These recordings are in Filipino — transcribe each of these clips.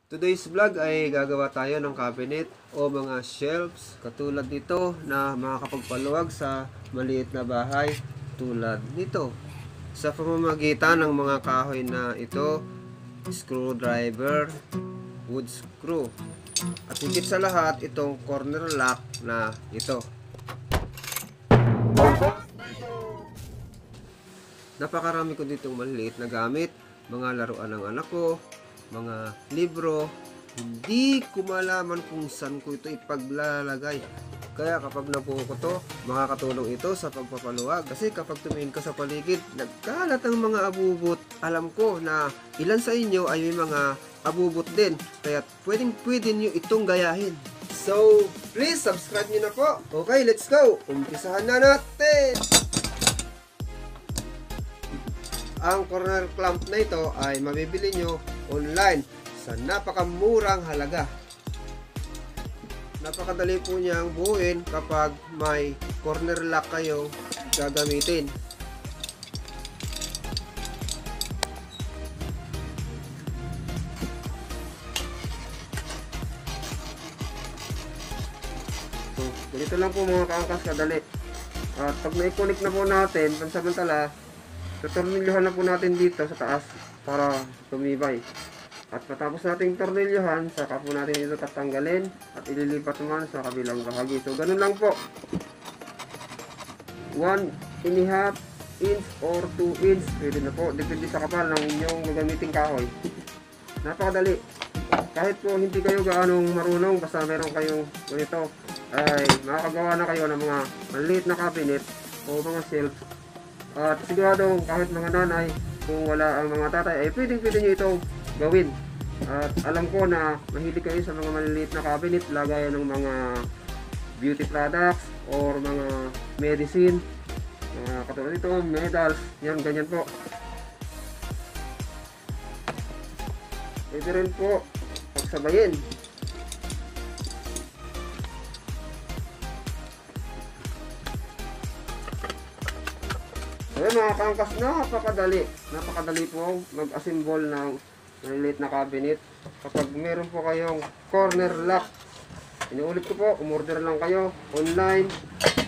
Today's vlog ay gagawa tayo ng cabinet o mga shelves katulad nito na makakapagpaluwag sa maliit na bahay tulad nito. Sa pamamagitan ng mga kahoy na ito, screwdriver, wood screw, at higit sa lahat itong corner lock na ito. Napakarami ko ditong maliliit na gamit, mga laruan ng anak ko, mga libro. Hindi ko malaman kung saan ko ito ipaglalagay. Kaya kapag nabuo ko to, makakatulong ito sa pagpapaluwag. Kasi kapag tumingin ka sa paligid, nagkalat ang mga abubot. Alam ko na ilan sa inyo ay may mga abubot din. Kaya pwede nyo itong gayahin. So, please subscribe nyo na po. Okay, let's go! Umpisahan na natin! Ang corner clamp na ito ay mabibili nyo online sa napakamurang halaga. Napakadali po niyang buuin kapag may corner lock kayo gagamitin. So, ganito lang po mga kaangkas kadali. At pag na-connect na po natin, pansamantala, tutornilyohan na po natin dito sa taas para tumibay. At patapos nating tornilyohan, saka po natin ito tatanggalin at ililipat naman sa kabilang bahagi. So, ganun lang po. 1.5 inch or 2 inch. Pwede na po. Depende sa kapal ng inyong gagamiting kahoy. Napakadali. Kahit po hindi kayo gaanong marunong, basta meron kayong ganito, ay makakagawa na kayo ng mga maliit na cabinet o mga shelf. At sigurado kahit mga nanay, kung wala ang mga tatay, ay pwede nyo itong gawin. At alam ko na mahilig kayo sa mga maliliit na cabinet, lagayan ng mga beauty products or mga medicine, katulad ito, medals, yan, ganyan po. Pwede rin po pagsabayin. Ayan mga kaangkas, napakadali po mag-assemble ng maliliit na cabinet. Kapag meron po kayong corner lock, inuulit ko po, umorder lang kayo online.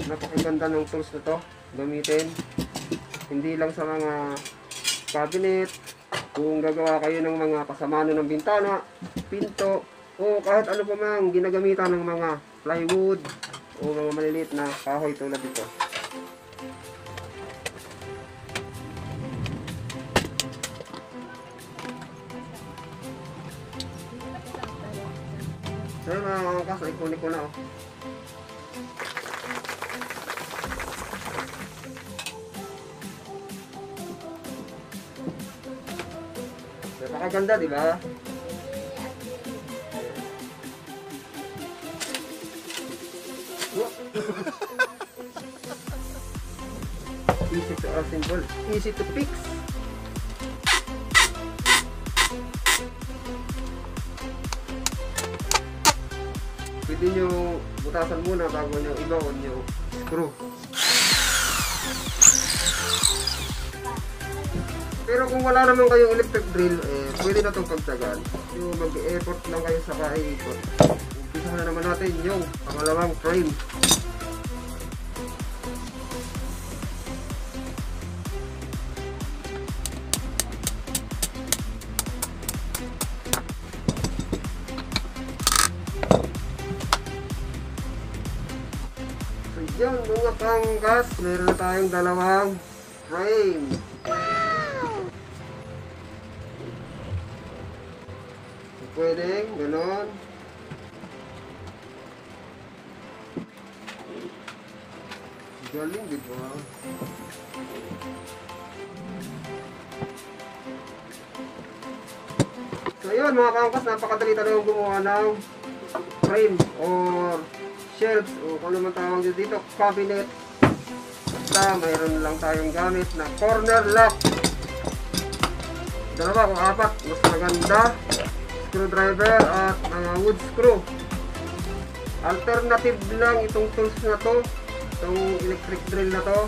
Napakaganda ng tools na to gamitin, hindi lang sa mga cabinet. Kung gagawa kayo ng mga kasamano ng bintana, pinto, o kahit ano pa mang ginagamitan ng mga plywood o mga maliliit na kahoy tulad dito. So yun mga kaangkas, ay kunin ko na oh. Napakaganda, di ba? Easy to assemble, easy to fix. Pwede nyo butasan muna bago nyo ibaon yung screw. Pero kung wala naman kayong electric drill, pwede na itong pagtagal. Yung mag-effort lang kayo sa kaikot. Umpisa na naman natin yung pangalawang frame. Yan mga kaangkas, meron na tayong dalawang frame. Pwedeng ganon. Galing, di ba? So yun mga kaangkas, napakadali talagang gumawa ng frame or shelves o kung naman tawag dito, cabinet. Basta mayroon lang tayong gamit na corner lock. Dalawa o apat, mas maganda. Screwdriver at mga wood screw. Alternative lang itong tools na to, itong electric drill na to,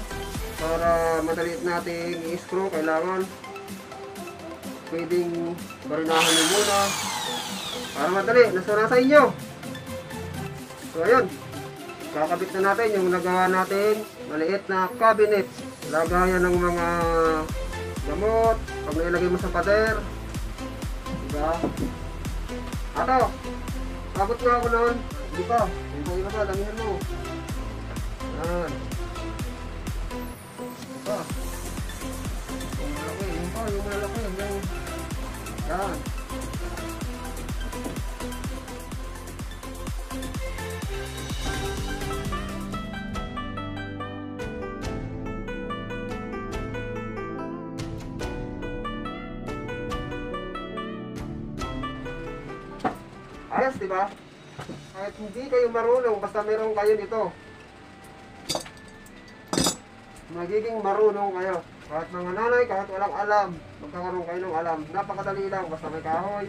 para madali nating i-screw. Kailangan pwedeng barinahan nyo muna Para madali, nasura sa inyo. So ayun, kakabit na natin yung nagawa natin maliit na cabinet. Lagayan ng mga gamot, pag nailagay mo sa pader. Diba? Ato, abot nga ako noon. Hindi pa, yung iba pa, damihan mo. Yan. Diba? Yung malaki, yung malaki, yan. Ayos, di ba? Kahit hindi kayo marunong, basta meron kayo nito. Magiging marunong kayo. Kahit mga nanay, kahit walang alam, magkakaroon kayo ng alam. Napakadali lang, basta may kahoy,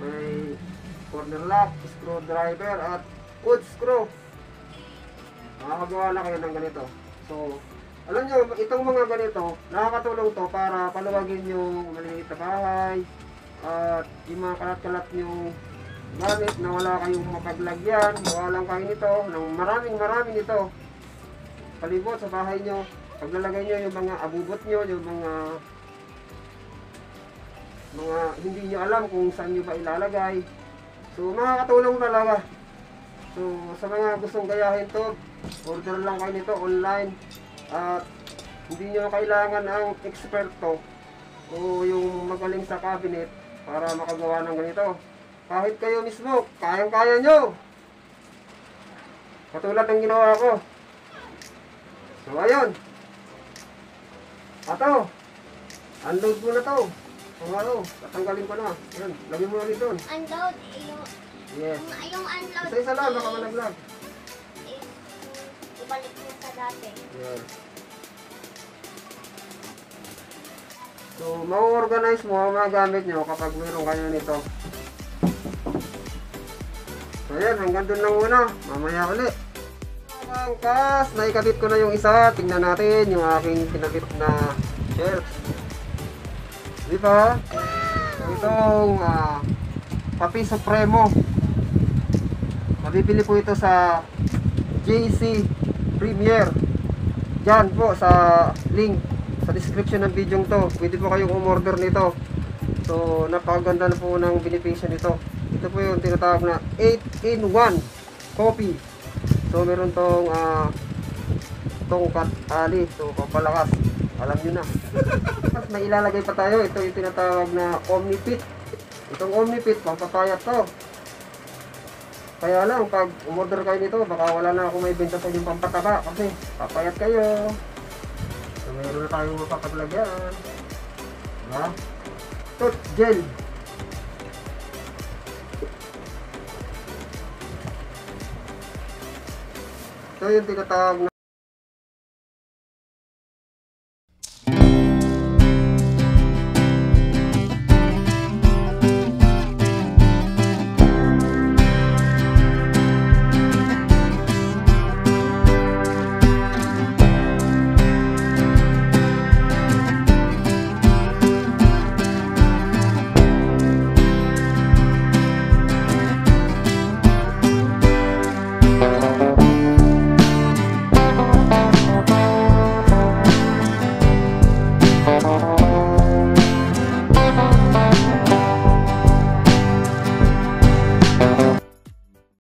may corner lock, screwdriver, at wood screw. Makakagawa na kayo ng ganito. So, alam nyo, itong mga ganito, nakakatulong to para paluwagin yung maliliit na bahay, at yung mga kalat-kalat yung gamit na wala kayong mapaglagyan, gawa lang kayo nito, ng maraming nito. Palibot sa bahay nyo, paglalagay nyo yung mga abubot nyo, yung mga hindi nyo alam kung saan nyo ba ilalagay. So, makakatulong talaga. So, sa mga gustong gayahin to, order lang kayo nito online. At hindi nyo kailangan ang eksperto o yung magaling sa cabinet para makagawa ng ganito. Kahit kayo mismo, kayang-kaya nyo. Katulad ng ginawa ko. So, ayun. Ato, unload mo na to. Kung ano, tatanggalin ko na. Ayan, lagyan mo ulit doon. Unload, yung... Yes. Yung unload... Isa-isa lang, baka malaglag. Ibalik mo sa dati. Yes. So, ma-organize mo ang mga gamit nyo kapag mayroon kayo nito. So, ayan, hanggang doon lang muna. Mamaya ulit. Angkas, naikabit ko na yung isa. Tingnan natin yung aking kinabit na shelf. Di ba? Itong Papi Supremo. Mabibili po ito sa JC Premier. Diyan po sa link sa description ng video to. Pwede po kayong umorder nito. So, napakaganda na po ng benepisyo nito. Ito po yung tinatawag na 8-in-1 coffee. So, meron tong tongkat ali. So, papalakas. Alam nyo na. Mas may ilalagay pa tayo. Ito yung tinatawag na Omnipit. Itong Omnipit, pampapayat to. Kaya lang, pag umorder kayo nito, baka wala na akong may benta sa inyong pampataba. Kasi, papayat kayo. So, meron na tayong mapapaglagyan. Diba? Tooth gel. Ito yung tinatawag na